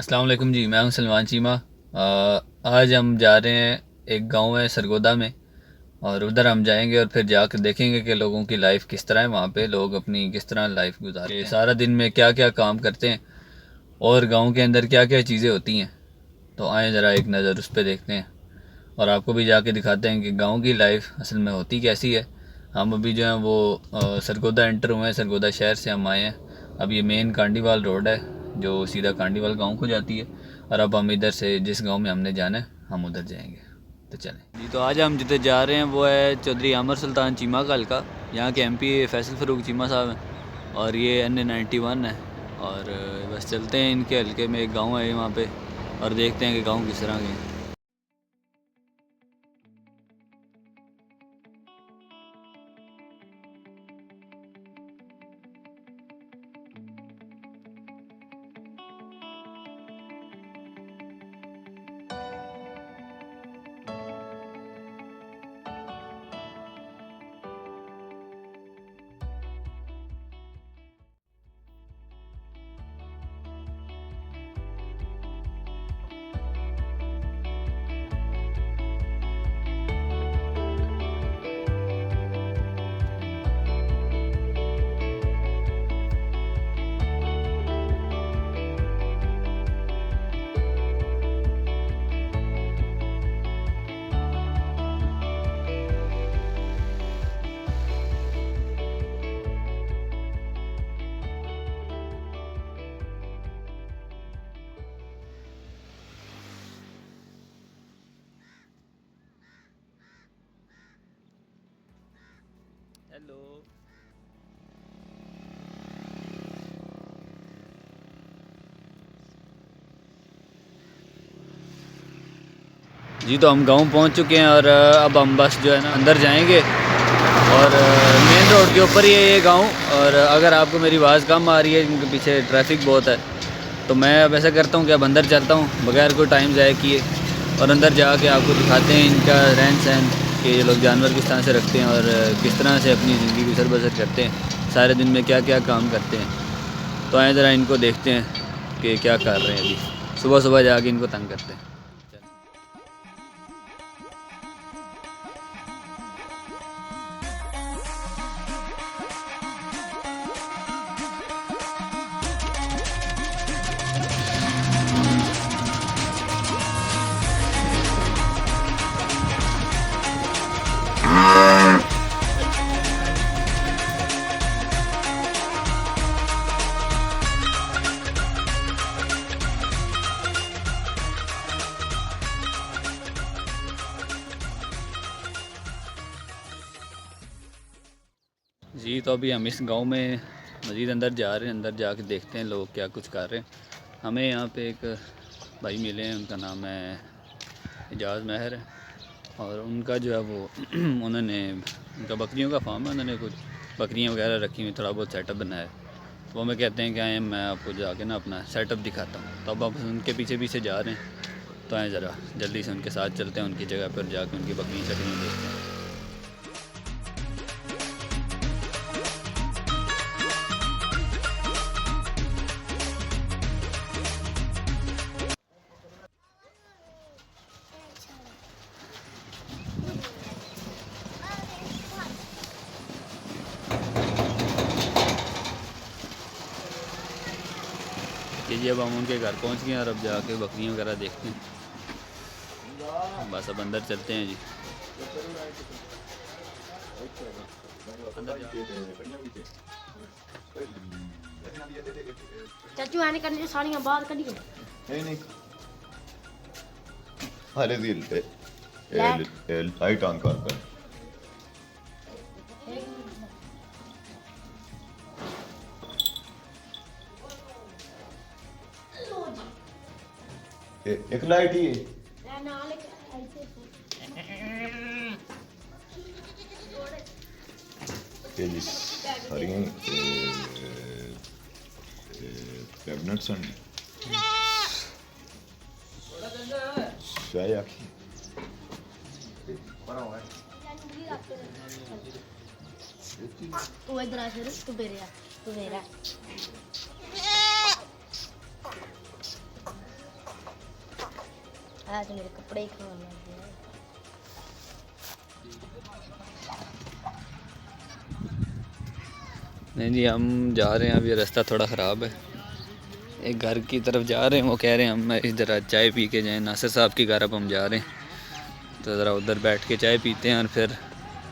अस्सलाम वालेकुम जी। मैं हूं सलमान चीमा। आज हम जा रहे हैं, एक गांव है सरगोदा में, और उधर हम जाएंगे और फिर जाकर देखेंगे कि लोगों की लाइफ किस तरह है, वहाँ पे लोग अपनी किस तरह लाइफ गुजारते हैं, सारा दिन में क्या क्या काम करते हैं और गांव के अंदर क्या क्या चीज़ें होती हैं। तो आए ज़रा एक नज़र उस पर देखते हैं और आपको भी जाके दिखाते हैं कि गांव की लाइफ असल में होती कैसी है। हम अभी जो है वो सरगोदा एंटर हुए हैं, सरगोदा शहर से हम आए हैं। अब ये मेन कांडीवाल रोड है जो सीधा कांडीवाल गांव को जाती है, और अब हम इधर से जिस गांव में हमने जाना है हम उधर जाएंगे। तो चलें जी। तो आज हम जिधर जा रहे हैं वो है चौधरी आमर सुल्तान चीमा का हल्का। यहाँ के एमपी फैसल फ़रूक चीमा साहब हैं और ये NA91 है। और बस चलते हैं इनके हल्के में, एक गाँव है वहाँ पे, और देखते हैं कि गाँव किस तरह के हैं। हेलो जी। तो हम गांव पहुंच चुके हैं और अब हम बस जो है ना अंदर जाएंगे, और मेन रोड के ऊपर ही है ये गांव। और अगर आपको मेरी आवाज़ कम आ रही है क्योंकि पीछे ट्रैफिक बहुत है, तो मैं अब ऐसा करता हूँ कि अब अंदर चलता हूँ बगैर कोई टाइम ज़ाया किए, और अंदर जाके आपको दिखाते हैं इनका रहन सहन, कि ये लोग जानवर किस तरह से रखते हैं और किस तरह से अपनी ज़िंदगी गुजर बसर करते हैं, सारे दिन में क्या क्या काम करते हैं। तो आए ज़रा इनको देखते हैं कि क्या कर रहे हैं। अभी सुबह सुबह जाके इनको तंग करते हैं। जी तो अभी हम इस गांव में मज़ीद अंदर जा रहे हैं, अंदर जाके देखते हैं लोग क्या कुछ कर रहे हैं। हमें यहाँ पे एक भाई मिले हैं, उनका नाम है इजाज़ महर है, और उनका जो है वो उन्होंने, उनका बकरियों का फार्म है, उन्होंने कुछ बकरियाँ वगैरह रखी हुई, थोड़ा बहुत सेटअप बनाया है। तो वो हमें कहते हैं कि आए मैं आपको जाके ना अपना सेटअप दिखाता हूँ। तो अब आप उनके पीछे पीछे जा रहे हैं, तो आए ज़रा जल्दी से उनके साथ चलते हैं, उनकी जगह पर जाके उनकी बकरियाँ चटनी देखते हैं। कि जी अब हम उनके घर पहुंच गए और अब जाके बकरियां वगैरह देखते हैं। बस अब अंदर चलते हैं जी। चाचू आने करने साड़ियां बाहर करिए। नहीं नहीं हाले दिल लाइट ऑन कर एक लाइट ही ये जी सारी कैबिनेट्स हैं शायद आखी तू इधर आ फिर तू मेरा आज मेरे कपड़े ही खाने लग गए। नहीं जी, हम जा रहे हैं, अभी रास्ता थोड़ा ख़राब है, एक घर की तरफ जा रहे हैं। वो कह रहे हैं हम इधर चाय पी के जाएं, नासिर साहब के घर अब हम जा रहे हैं, तो ज़रा उधर बैठ के चाय पीते हैं और फिर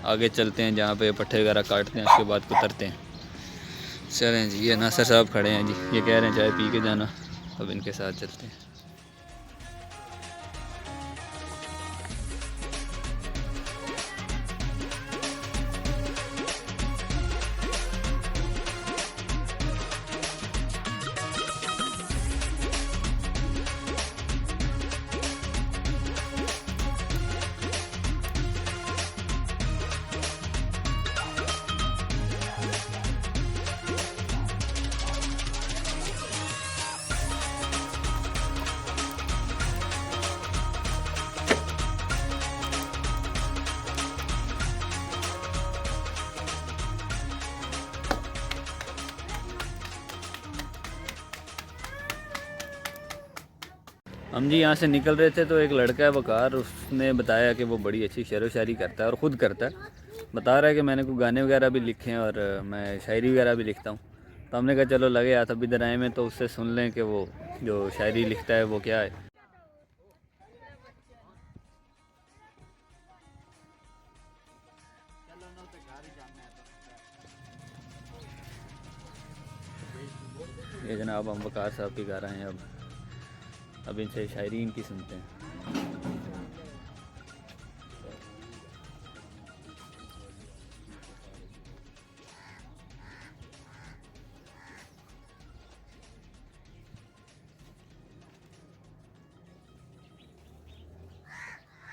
आगे चलते हैं जहाँ पे पट्टे वगैरह काटते हैं, उसके बाद उतरते हैं। चलें जी, ये नासिर साहब खड़े हैं जी, ये कह रहे हैं चाय पी के जाना, अब इनके साथ चलते हैं। हम जी यहाँ से निकल रहे थे तो एक लड़का है वकार, उसने बताया कि वो बड़ी अच्छी शेर व शायरी करता है और ख़ुद करता है। बता रहा है कि मैंने कोई गाने वगैरह भी लिखे हैं और मैं शायरी वगैरह भी लिखता हूँ। तो हमने कहा चलो लगे हाथ अब इधर आए में तो उससे सुन लें कि वो जो शायरी लिखता है वो क्या है। ये जनाब हम वकार साहब के घर आए हैं, अब इनसे शायरी इनकी सुनते हैं।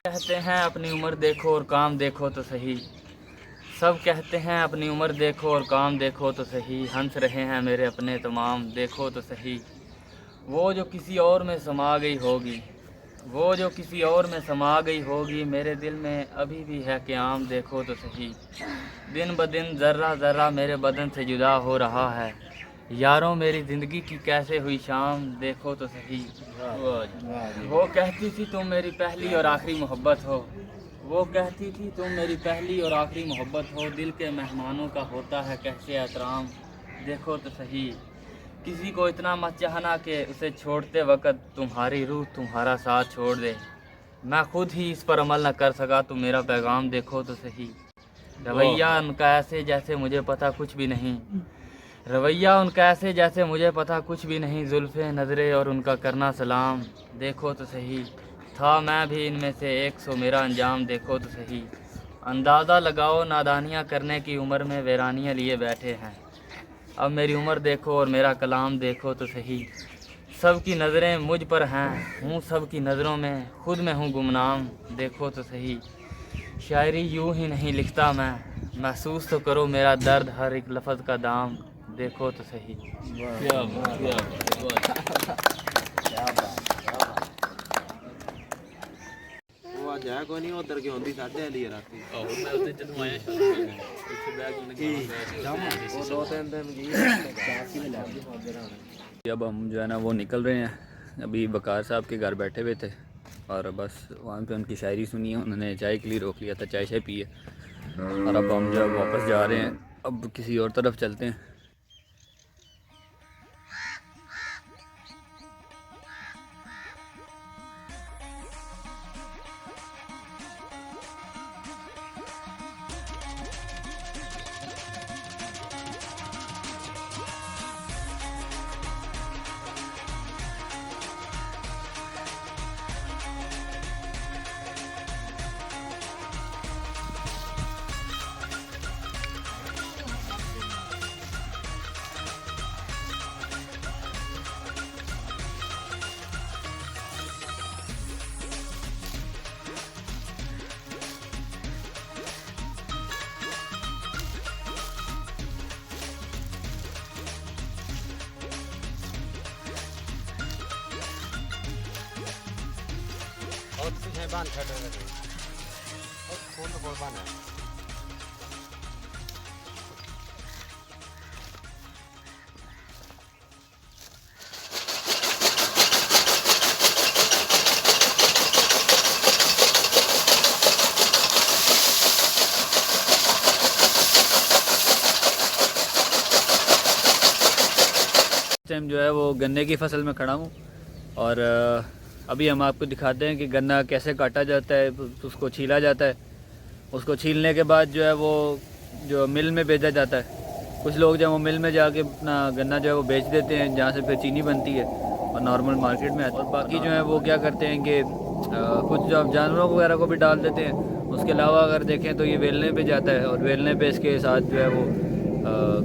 कहते हैं अपनी उम्र देखो और काम देखो तो सही, सब कहते हैं अपनी उम्र देखो और काम देखो तो सही, हंस रहे हैं मेरे अपने तमाम देखो तो सही। वो जो किसी और में समा गई होगी, वो जो किसी और में समा गई होगी, मेरे दिल में अभी भी है क़याम देखो तो सही। दिन ब दिन ज़र्रा ज़र्रा मेरे बदन से जुदा हो रहा है, यारों मेरी ज़िंदगी की कैसे हुई शाम देखो तो सही। वो कहती थी तुम मेरी पहली और आखिरी मोहब्बत हो, वो कहती थी तुम मेरी पहली और आखिरी मोहब्बत हो, दिल के मेहमानों का होता है कैसे एहतराम देखो तो सही। किसी को इतना मत चाहना कि उसे छोड़ते वक़्त तुम्हारी रूह तुम्हारा साथ छोड़ दे, मैं खुद ही इस पर अमल न कर सका तो मेरा पैगाम देखो तो सही। रवैया उनका ऐसे जैसे मुझे पता कुछ भी नहीं, रवैया उनका ऐसे जैसे मुझे पता कुछ भी नहीं, जुल्फ़े नज़रें और उनका करना सलाम देखो तो सही। था मैं भी इनमें से एक, सो मेरा अंजाम देखो तो सही। अंदाज़ा लगाओ नादानियाँ करने की उम्र में वीरानियाँ लिए बैठे हैं, अब मेरी उम्र देखो और मेरा कलाम देखो तो सही। सब की नज़रें मुझ पर हैं, हूँ सब की नज़रों में, खुद में हूँ गुमनाम देखो तो सही। शायरी यूँ ही नहीं लिखता मैं, महसूस तो करो मेरा दर्द हर एक लफ्ज़ का दाम देखो तो सही। वो आज है कोई नहीं उधर की होंदी साढ़े वाली राती मैं उस दिन जब आया उससे बैग वो दो तीन दिन की अब हम जो है ना वो निकल रहे हैं, अभी वकार साहब के घर बैठे हुए थे और बस वहाँ पे उनकी शायरी सुनी है, उन्होंने चाय के लिए रोक लिया था, चाय शाय पिए और अब हम जो वापस जा रहे हैं, अब किसी और तरफ चलते हैं। और पीछे बांध खड़े रहे और फोन तो बांध है। टाइम जो है वो गन्ने की फसल में खड़ा हूँ और अभी हम आपको दिखाते हैं कि गन्ना कैसे काटा जाता है, उसको छीला जाता है। उसको छीलने के बाद जो है वो जो मिल में भेजा जाता है। कुछ लोग जो है वो मिल में जाके अपना गन्ना जो है वो बेच देते हैं, जहाँ से फिर चीनी बनती है और नॉर्मल मार्केट में आता है। और बाकी जो है वो क्या करते हैं कि कुछ जो जानवरों वगैरह को भी डाल देते हैं। उसके अलावा अगर देखें तो ये वेलने पे जाता है और वेलने पे इसके साथ जो है वो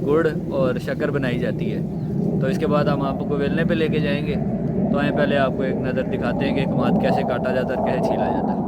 गुड़ और शक्कर बनाई जाती है। तो इसके बाद हम आपको वेलने पे लेके जाएंगे। तो आए पहले आपको एक नज़र दिखाते हैं कि कमाद कैसे काटा जाता है और कैसे छीला जाता है।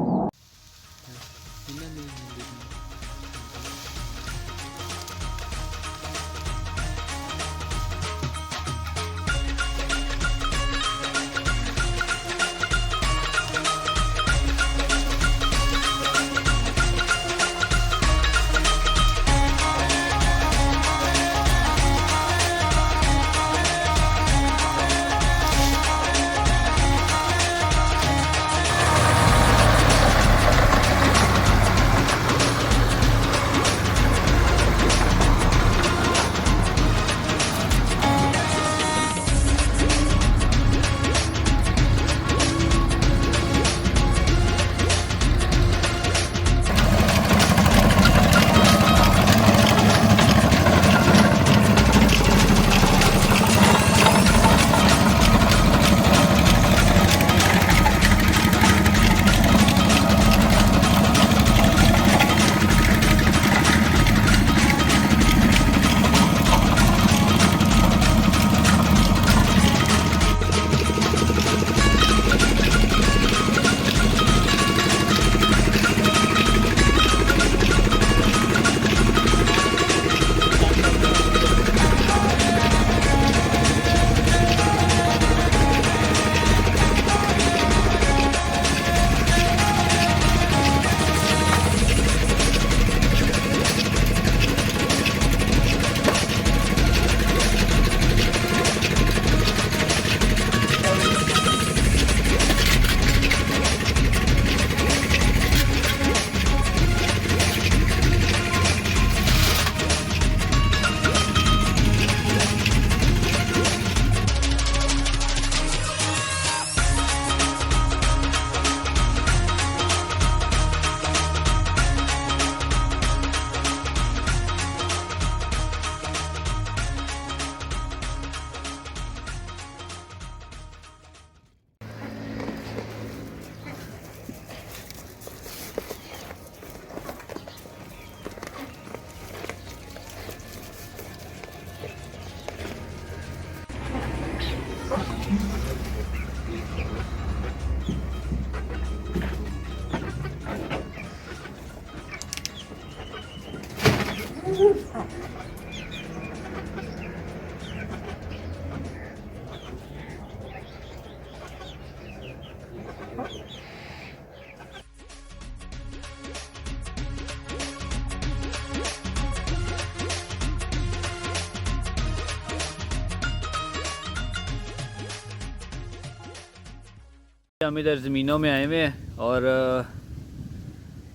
हम इधर ज़मीनों में आए हुए हैं और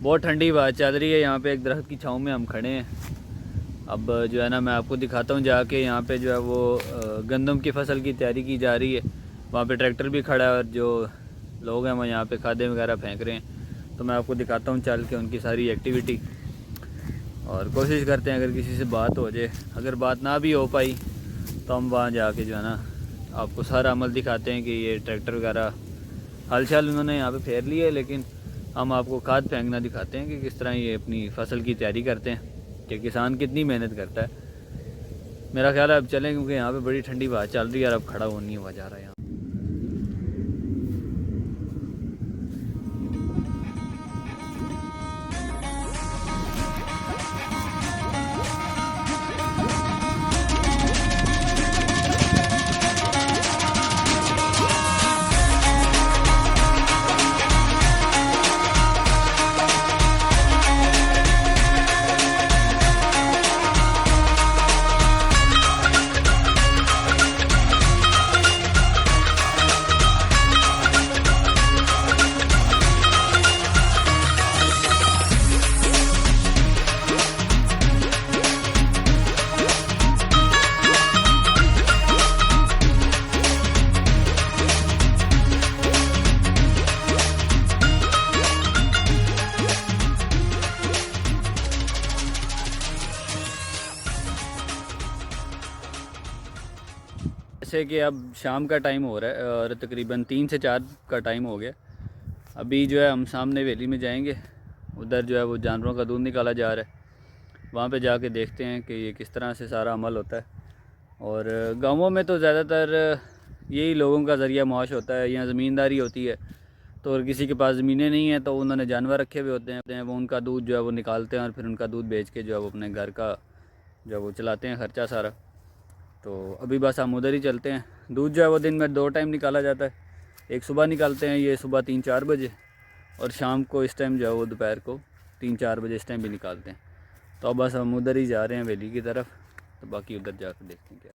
बहुत ठंडी हवा चल रही है। यहाँ पे एक दरख्त की छाँव में हम खड़े हैं। अब जो है ना मैं आपको दिखाता हूँ जाके यहाँ पे जो है वो गंदम की फसल की तैयारी की जा रही है। वहाँ पे ट्रैक्टर भी खड़ा है और जो लोग हैं वो यहाँ पे खादे वगैरह फेंक रहे हैं। तो मैं आपको दिखाता हूँ चल के उनकी सारी एक्टिविटी और कोशिश करते हैं अगर किसी से बात हो जाए। अगर बात ना भी हो पाई तो हम वहाँ जाके जो है ना आपको सारा अमल दिखाते हैं कि ये ट्रैक्टर वगैरह हाल उन्होंने यहाँ पे फेर लिया है, लेकिन हम आपको खाद फेंकना दिखाते हैं कि किस तरह ये अपनी फसल की तैयारी करते हैं, कि किसान कितनी मेहनत करता है। मेरा ख्याल है अब चलें क्योंकि यहाँ पे बड़ी ठंडी हवा चल रही है और अब खड़ा हो नहीं हुआ जा रहा है यहाँ। जैसे कि अब शाम का टाइम हो रहा है और तकरीबन 3 से 4 का टाइम हो गया। अभी जो है हम सामने हवेली में जाएंगे, उधर जो है वो जानवरों का दूध निकाला जा रहा है, वहाँ पे जाके देखते हैं कि ये किस तरह से सारा अमल होता है। और गाँवों में तो ज़्यादातर यही लोगों का ज़रिया मुआश होता है, यहाँ ज़मींदारी होती है, तो अगर किसी के पास ज़मीनें नहीं हैं तो उन्होंने जानवर रखे हुए होते हैं, वो उनका दूध जो है वो निकालते हैं और फिर उनका दूध बेच के जो है वो अपने घर का जो है वो चलाते हैं ख़र्चा सारा। तो अभी बस हम उधर ही चलते हैं। दूध जो है वो दिन में 2 टाइम निकाला जाता है, एक सुबह निकालते हैं, ये सुबह 3-4 बजे, और शाम को इस टाइम जो है वो दोपहर को 3-4 बजे इस टाइम भी निकालते हैं। तो अब बस हम उधर ही जा रहे हैं हवेली की तरफ, तो बाकी उधर जाकर देखते हैं क्या।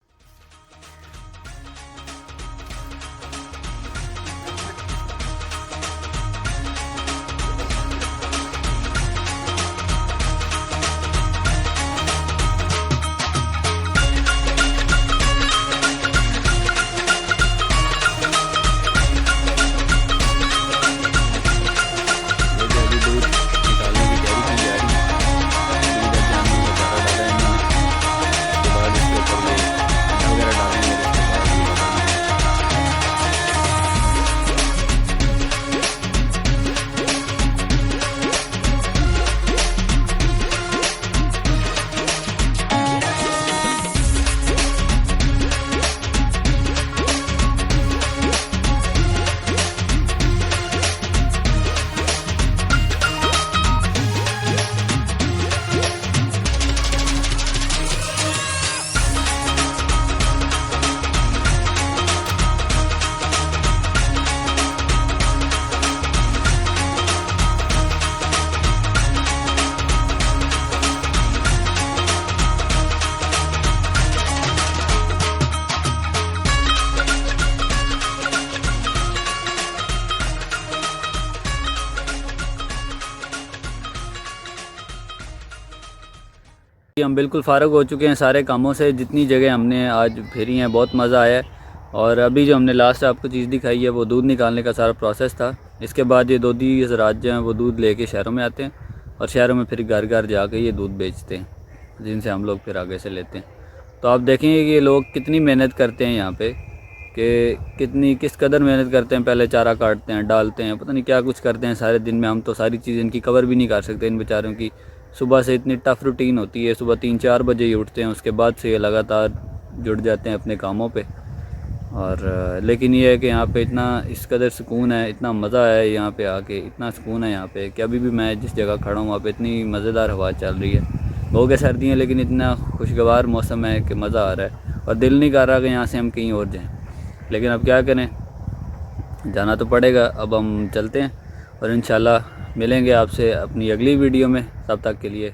हम बिल्कुल फ़ारग हो चुके हैं सारे कामों से, जितनी जगह हमने आज फेरी हैं बहुत मज़ा आया है। और अभी जो हमने लास्ट आपको चीज़ दिखाई है वो दूध निकालने का सारा प्रोसेस था। इसके बाद ये दूधी हज़रात जो हैं वो दूध लेके शहरों में आते हैं और शहरों में फिर घर घर जाके ये दूध बेचते हैं, जिनसे हम लोग फिर आगे से लेते हैं। तो आप देखेंगे कि ये लोग कितनी मेहनत करते हैं यहाँ पे, कि किस कदर मेहनत करते हैं। पहले चारा काटते हैं, डालते हैं, पता नहीं क्या कुछ करते हैं सारे दिन में। हम तो सारी चीज़ इनकी कवर भी नहीं कर सकते इन बेचारों की। सुबह से इतनी टफ़ रूटीन होती है, सुबह 3-4 बजे ही उठते हैं, उसके बाद से ये लगातार जुड़ जाते हैं अपने कामों पे। और लेकिन ये है कि यहाँ पे इतना इस कदर सुकून है, इतना मज़ा है यहाँ पे आके, इतना सुकून है यहाँ पे कि अभी भी मैं जिस जगह खड़ा हूँ वहाँ पे इतनी मज़ेदार हवा चल रही है। हो गए सर्दियाँ, लेकिन इतना खुशगवार मौसम है कि मज़ा आ रहा है और दिल नहीं कर रहा कि यहाँ से हम कहीं और जाएँ, लेकिन अब क्या करें, जाना तो पड़ेगा। अब हम चलते हैं और इंशाल्लाह मिलेंगे आपसे अपनी अगली वीडियो में। तब तक के लिए